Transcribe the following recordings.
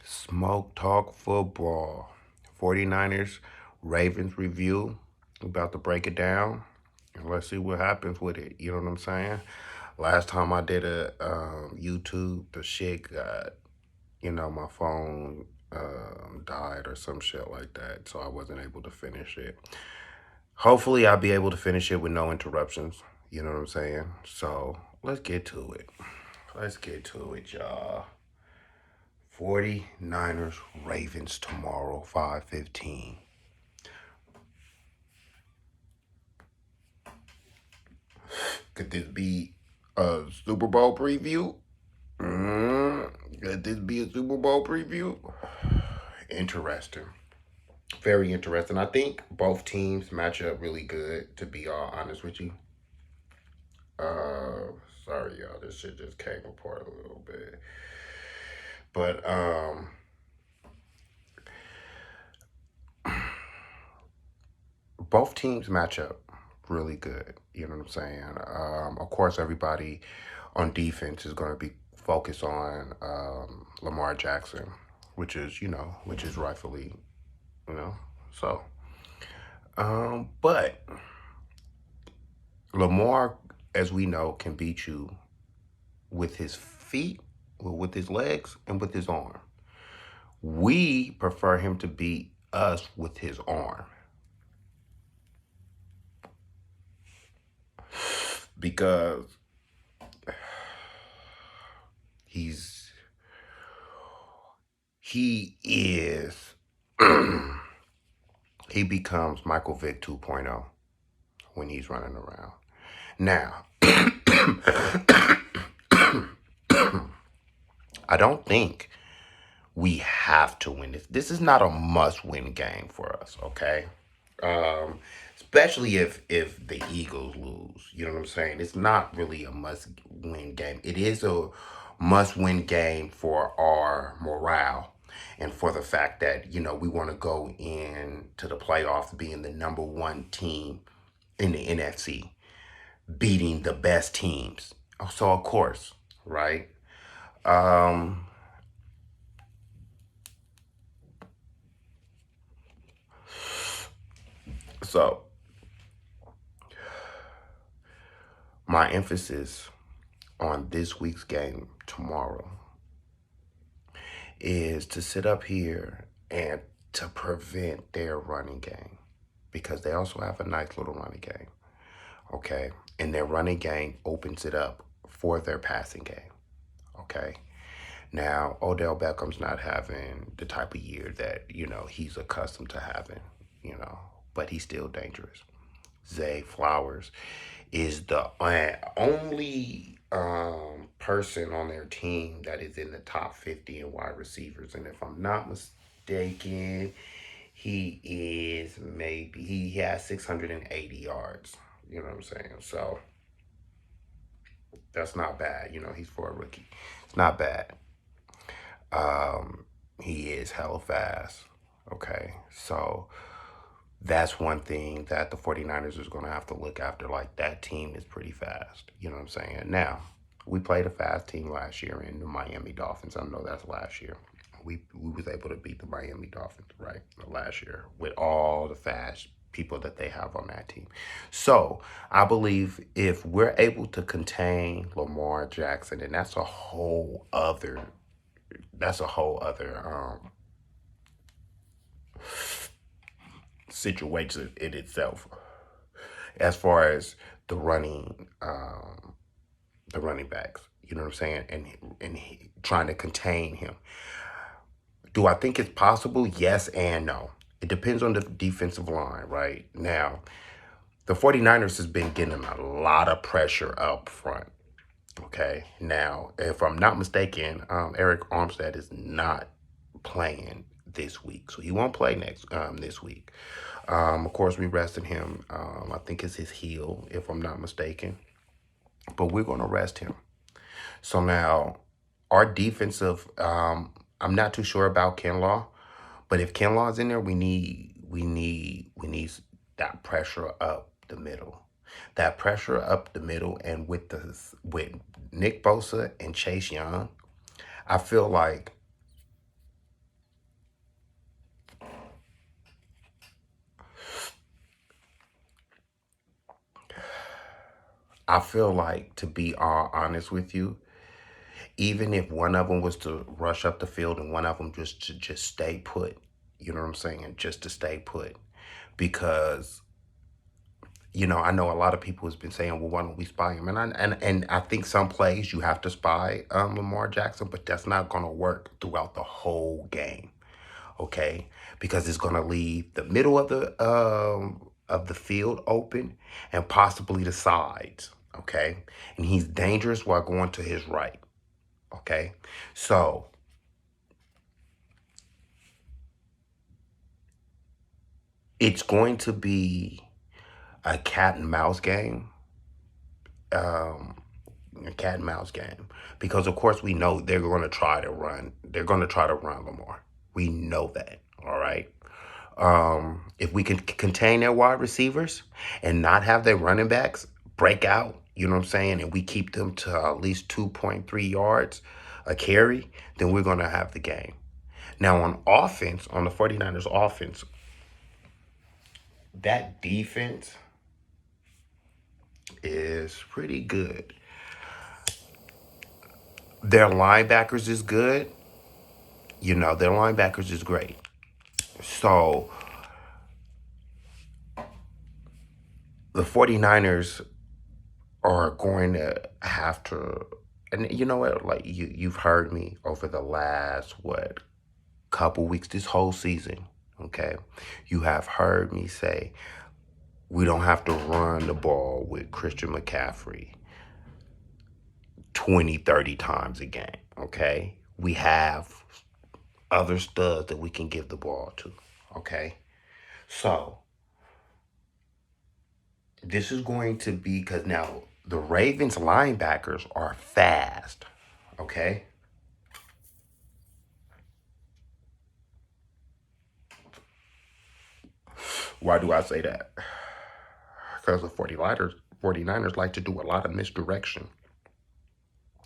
Smoke Talk Football. 49ers Ravens review. We about to break it down and let's see what happens with it. You know what I'm saying? Last time I did a YouTube, the shit got, my phone died or some shit like that. So I wasn't able to finish it. Hopefully I'll be able to finish it with no interruptions. You know what I'm saying? So let's get to it. Let's get to it, y'all. 49ers Ravens tomorrow, 5:15. Could this be a Super Bowl preview? Could this be a Super Bowl preview? Interesting. Very interesting. I think both teams match up really good, to be all honest with you. Uh, Sorry, y'all. This shit just came apart a little bit. But, both teams match up really good. You know what I'm saying? Of course, everybody on defense is going to be focused on Lamar Jackson, which is rightfully, you know. So, but Lamar, as we know, can beat you with his feet, with his legs, and with his arm. We prefer him to beat us with his arm because he's he is he becomes Michael Vick 2.0 when he's running around. Now, I don't think we have to win this. This is not a must-win game for us, okay? Um, Especially if the Eagles lose. You know what I'm saying? It's not really a must-win game. It is a must-win game for our morale and for the fact that we want to go into the playoffs being the number one team in the NFC, beating the best teams. So of course, right? Um, so my emphasis on this week's game tomorrow is to sit up here and to prevent their running game because they also have a nice little running game, okay? And their running game opens it up for their passing game, okay? Now, Odell Beckham's not having the type of year that, he's accustomed to having, but he's still dangerous. Zay Flowers is the only person on their team that is in the top 50 in wide receivers. And if I'm not mistaken, he has 680 yards. You know what I'm saying? So that's not bad. He's for a rookie. It's not bad. He is hella fast. Okay. So that's one thing that the 49ers is going to have to look after. Like, that team is pretty fast. You know what I'm saying? Now, we played a fast team last year in the Miami Dolphins. I know that's last year. We was able to beat the Miami Dolphins, right? Last year with all the fast people that they have on that team. So I believe if we're able to contain Lamar Jackson, and that's a whole other situation in itself as far as the running backs. You know what I'm saying? And trying to contain him. Do I think it's possible? Yes and no. It depends on the defensive line, right? Now, the 49ers has been getting a lot of pressure up front. Okay. Now, if I'm not mistaken, Eric Armstead is not playing this week, so he won't play this week. Of course, we rested him. I think it's his heel, if I'm not mistaken, but we're going to rest him. So now, our defensive, I'm not too sure about Kinlaw, but if Kinlaw's in there, we need that pressure up the middle. That pressure up the middle, and with Nick Bosa and Chase Young, I feel like I feel like, to be all honest with you, even if one of them was to rush up the field and one of them just stay put, you know what I'm saying, just to stay put, because I know a lot of people has been saying, well, why don't we spy him? And I think some plays you have to spy Lamar Jackson, but that's not going to work throughout the whole game, okay? Because it's going to leave the middle of the field open and possibly the sides, okay? And he's dangerous while going to his right, okay? So it's going to be a cat and mouse game. Um, a cat and mouse game, because of course we know they're going to try to run. They're going to try to run Lamar. We know that. All right. If we can contain their wide receivers and not have their running backs break out, you know what I'm saying, and we keep them to at least 2.3 yards a carry, then we're going to have the game. Now on offense, on the 49ers offense, that defense is pretty good. Their linebackers is good. Their linebackers is great. So the 49ers are going to have to, and you know what, like you've heard me over the last, couple weeks, this whole season, okay? You have heard me say we don't have to run the ball with Christian McCaffrey 20, 30 times a game, okay? We have other studs that we can give the ball to, okay? So this is going to be, because now the Ravens linebackers are fast, okay? Why do I say that? Because the 49ers like to do a lot of misdirection.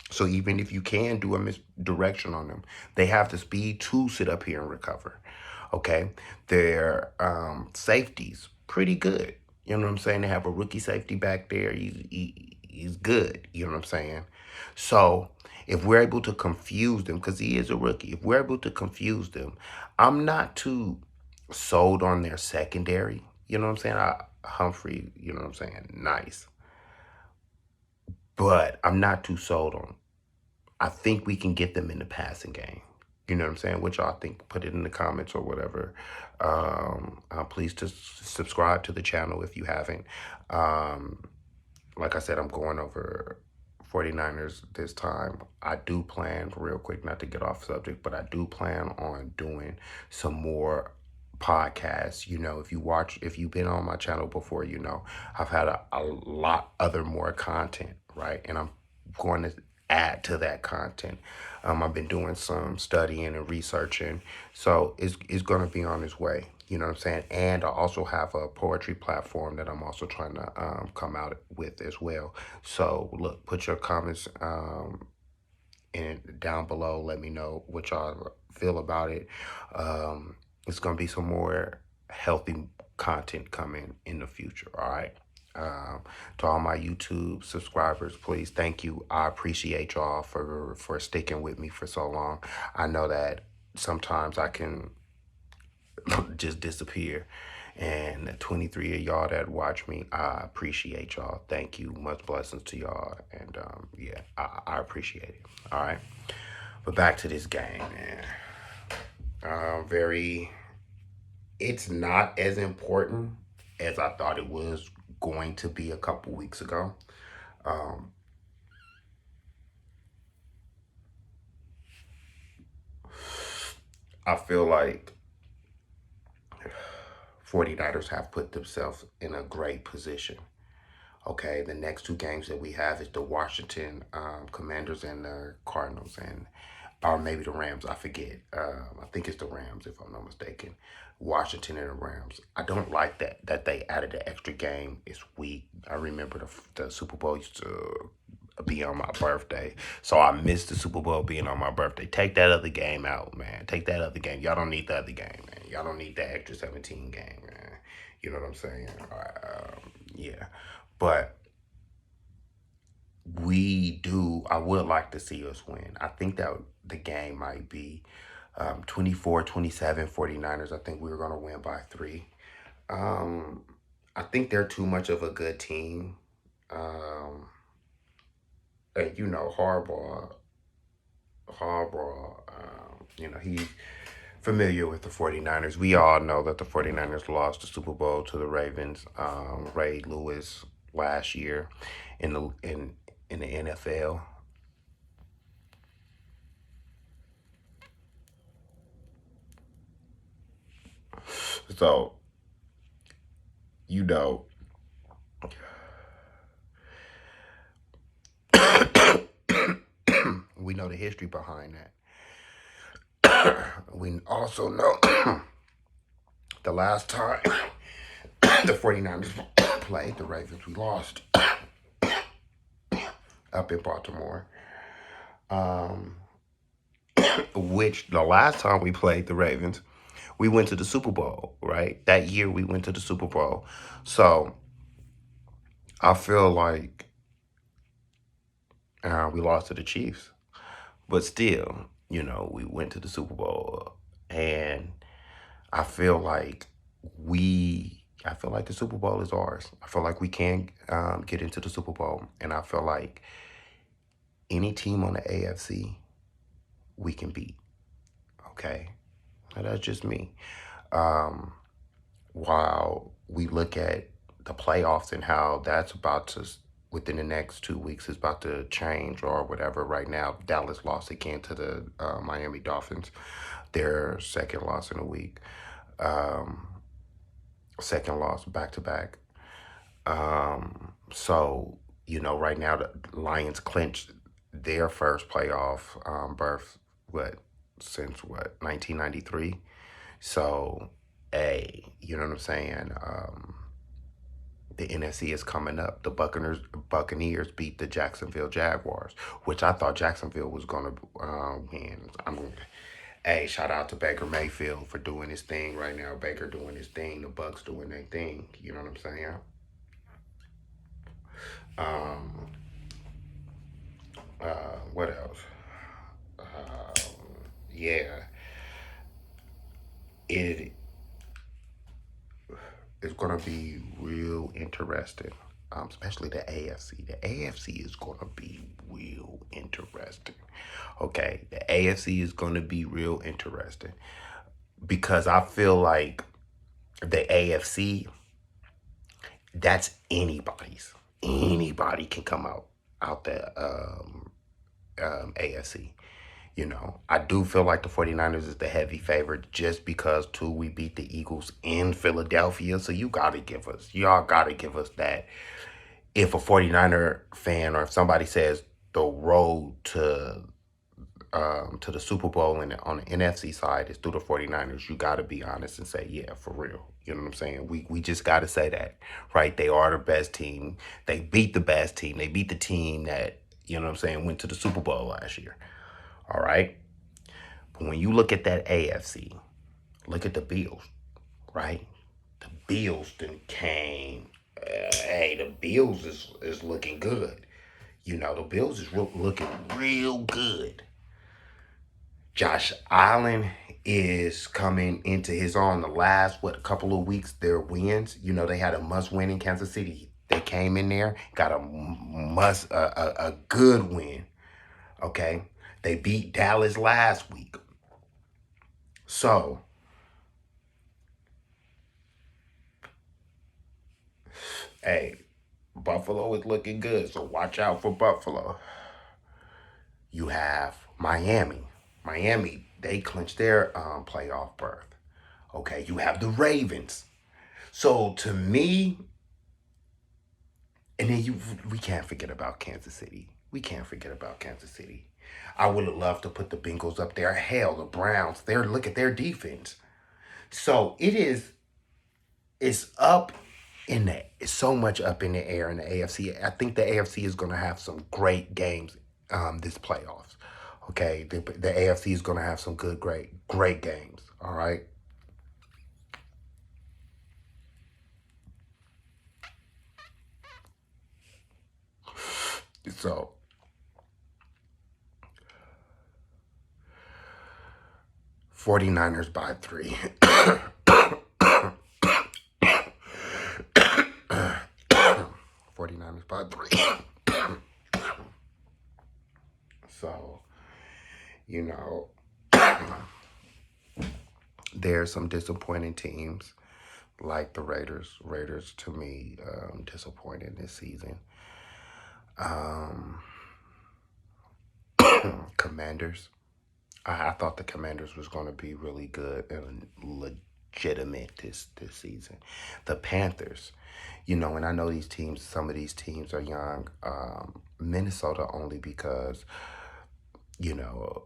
So even if you can do a misdirection on them, they have the speed to sit up here and recover. Okay, their safeties pretty good. You know what I'm saying? They have a rookie safety back there. He's good. You know what I'm saying? So if we're able to confuse them, because he is a rookie, if we're able to confuse them, I'm not too sold on their secondary. You know what I'm saying? Humphrey, you know what I'm saying? Nice. But I'm not too sold on. I think we can get them in the passing game. You know what I'm saying? What y'all think? Put it in the comments or whatever. Please just subscribe to the channel if you haven't. Um, like I said, I'm going over 49ers this time. I do plan, real quick, not to get off subject, but I do plan on doing some more podcasts. If you've been on my channel before, I've had a lot other more content, right? And I'm going to add to that content. I've been doing some studying and researching, so it's going to be on its way. You know what I'm saying? And I also have a poetry platform that I'm also trying to come out with as well. So look, put your comments in down below. Let me know what y'all feel about it. It's gonna be some more healthy content coming in the future. All right. To all my YouTube subscribers, please, thank you. I appreciate y'all for sticking with me for so long. I know that sometimes I can just disappear. And 23 of y'all that watch me, I appreciate y'all. Thank you. Much blessings to y'all. And yeah, I appreciate it. All right. But back to this game, man. Very, it's not as important as I thought it was going to be a couple weeks ago. Um, I feel like 49ers have put themselves in a great position. Okay, the next two games that we have is the Washington Commanders and the Cardinals, or maybe the Rams. I forget. I think it's the Rams, if I'm not mistaken. Washington and the Rams. I don't like that they added an extra game. It's weak. I remember the Super Bowl used to be on my birthday, so I missed the Super Bowl being on my birthday. Take that other game out, man. Take that other game. Y'all don't need the other game, man. Y'all don't need that extra 17 game, man. You know what I'm saying? Yeah, but I would like to see us win. I think that the game might be 24-27 49ers. I think we were going to win by 3. Um, I think they're too much of a good team. Um, and Harbaugh, he's familiar with the 49ers. We all know that the 49ers lost the Super Bowl to the Ravens. Ray Lewis last year in the NFL. So, you know, we know the history behind that. We also know the last time the 49ers played the Ravens, we lost up in Baltimore. Um, which the last time we played the Ravens, we went to the Super Bowl, right? That year we went to the Super Bowl. So I feel like we lost to the Chiefs, but still, we went to the Super Bowl, and I feel like I feel like the Super Bowl is ours. I feel like we can get into the Super Bowl, and I feel like any team on the AFC we can beat. Okay, now, that's just me. Um, while we look at the playoffs and how that's about to, within the next 2 weeks, is about to change or whatever. Right now, Dallas lost again to the Miami Dolphins, their second loss in a week, um, second loss back to back. So, right now the Lions clinched their first playoff berth, what, since what, 1993? So, you know what I'm saying? The NFC is coming up. The Buccaneers beat the Jacksonville Jaguars, which I thought Jacksonville was gonna win. Shout out to Baker Mayfield for doing his thing right now. Baker doing his thing. The Bucks doing their thing. You know what I'm saying? Um, what else? Yeah, it is gonna be real interesting. Especially the AFC. The AFC is gonna be real interesting. Okay, the AFC is gonna be real interesting because I feel like the AFC, that's anybody's. Anybody can come out the AFC. I do feel like the 49ers is the heavy favorite just because, too, we beat the Eagles in Philadelphia. So y'all got to give us that. If a 49er fan or if somebody says the road to the Super Bowl and on the NFC side is through the 49ers, you got to be honest and say, yeah, for real. You know what I'm saying? We just got to say that, right? They are the best team. They beat the best team. They beat the team that, you know what I'm saying, went to the Super Bowl last year. All right? But when you look at that AFC, look at the Bills, right? The Bills then came. The Bills is looking good. The Bills is looking real good. Josh Allen is coming into his own. The last, couple of weeks, their wins. They had a must win in Kansas City. They came in there, got a good win. Okay, they beat Dallas last week. So, hey, Buffalo is looking good. So watch out for Buffalo. You have Miami. Miami, they clinched their playoff berth. Okay, you have the Ravens. So to me, and then we can't forget about Kansas City. We can't forget about Kansas City. I would have loved to put the Bengals up there. Hell, the Browns. Look at their defense. So it's up in the it's so much up in the air in the AFC. I think the AFC is going to have some great games this playoffs. Okay, the AFC is going to have some great games. All right. So 49ers by 3. 49ers by 3. So, you know, there's some disappointing teams like the Raiders. Raiders, to me, disappointed this season. Commanders. I thought the Commanders was going to be really good and legitimate this season. The Panthers, and I know these teams. Some of these teams are young. Minnesota only because you know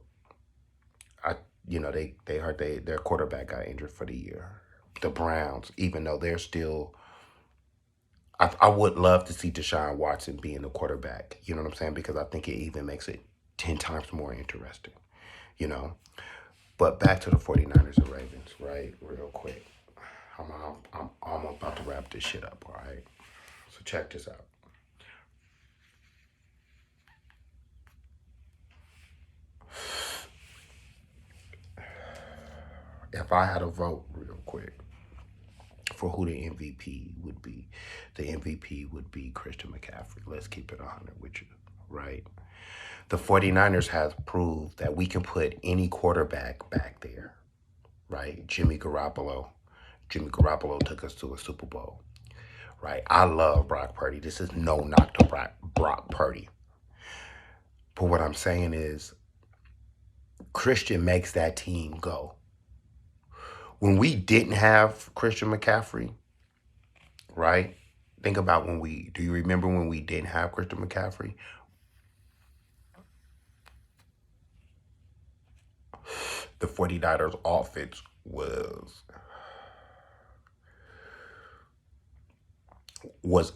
I they heard their quarterback got injured for the year. The Browns, even though they're still. I would love to see Deshaun Watson being the quarterback. You know what I'm saying? Because I think it even makes it 10 times more interesting. You know. But back to the 49ers and Ravens, right? Real quick. I'm about to wrap this shit up, all right? So check this out. If I had a vote real quick for who the MVP would be, the MVP would be Christian McCaffrey. Let's keep it 100 with you, right? The 49ers has proved that we can put any quarterback back there, right? Jimmy Garoppolo took us to a Super Bowl, right? I love Brock Purdy. This is no knock to Brock Purdy. But what I'm saying is, Christian makes that team go. When we didn't have Christian McCaffrey, right? Think about do you remember when we didn't have Christian McCaffrey? The 49ers offense was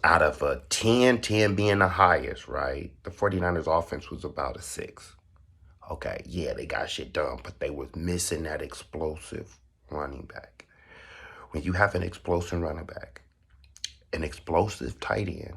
out of a 10 being the highest, right? The 49ers offense was about a 6. Okay, yeah, they got shit done, but they was missing that explosive running back. When you have an explosive running back, an explosive tight end,